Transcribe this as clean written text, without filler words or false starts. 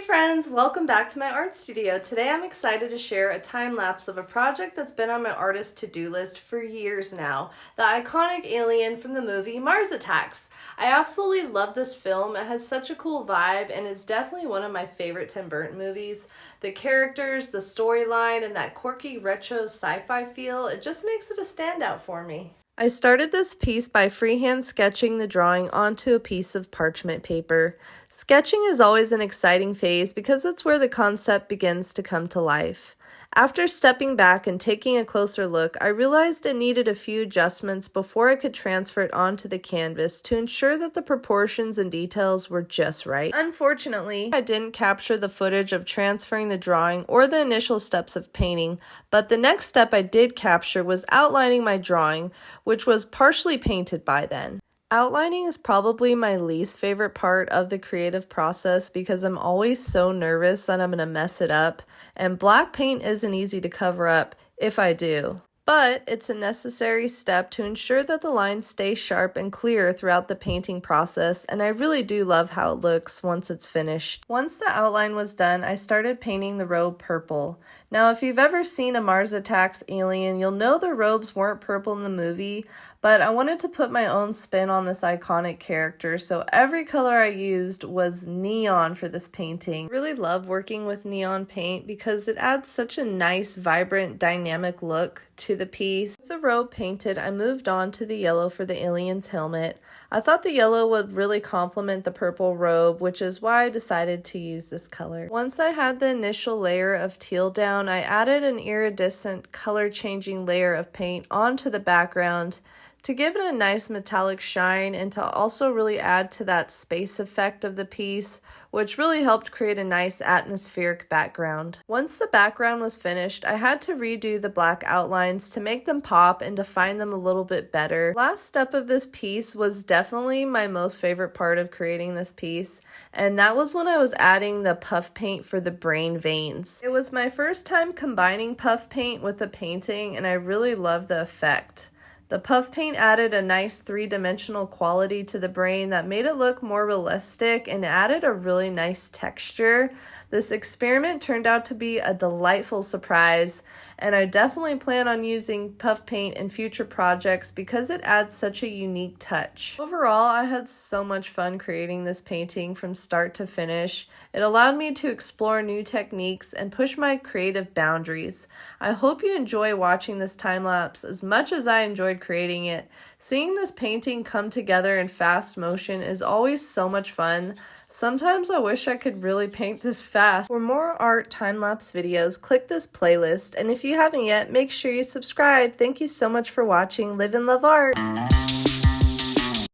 friends, welcome back to my art studio. Today I'm excited to share a time lapse of a project that's been on my artist to-do list for years now, the iconic alien from the movie Mars Attacks. I absolutely love this film. It has such a cool vibe and is definitely one of my favorite Tim Burton movies. The characters, the storyline, and that quirky retro sci-fi feel, it just makes it a standout for me. I started this piece by freehand sketching the drawing onto a piece of parchment paper. Sketching is always an exciting phase because it's where the concept begins to come to life. After stepping back and taking a closer look, I realized it needed a few adjustments before I could transfer it onto the canvas to ensure that the proportions and details were just right. Unfortunately, I didn't capture the footage of transferring the drawing or the initial steps of painting, but the next step I did capture was outlining my drawing, which was partially painted by then. Outlining is probably my least favorite part of the creative process because I'm always so nervous that I'm going to mess it up, and black paint isn't easy to cover up if I do. But it's a necessary step to ensure that the lines stay sharp and clear throughout the painting process, and I really do love how it looks once it's finished. Once the outline was done, I started painting the robe purple. Now, if you've ever seen a Mars Attacks alien, you'll know the robes weren't purple in the movie, but I wanted to put my own spin on this iconic character, so every color I used was neon for this painting. I really love working with neon paint because it adds such a nice, vibrant, dynamic look to the piece. With the robe painted, I moved on to the yellow for the alien's helmet. I thought the yellow would really complement the purple robe, which is why I decided to use this color. Once I had the initial layer of teal down, I added an iridescent color-changing layer of paint onto the background to give it a nice metallic shine and to also really add to that space effect of the piece, which really helped create a nice atmospheric background. Once the background was finished, I had to redo the black outlines to make them pop and define them a little bit better. The last step of this piece was definitely my most favorite part of creating this piece, and that was when I was adding the puff paint for the brain veins. It was my first time combining puff paint with a painting, and I really loved the effect. The puff paint added a nice three-dimensional quality to the brain that made it look more realistic and added a really nice texture. This experiment turned out to be a delightful surprise, and I definitely plan on using puff paint in future projects because it adds such a unique touch. Overall, I had so much fun creating this painting from start to finish. It allowed me to explore new techniques and push my creative boundaries. I hope you enjoy watching this time lapse as much as I enjoyed creating it. Seeing this painting come together in fast motion is always so much fun. Sometimes I wish I could really paint this fast. For more art time-lapse videos, click this playlist, and if you haven't yet, make sure you subscribe. Thank you so much for watching. Live and love art!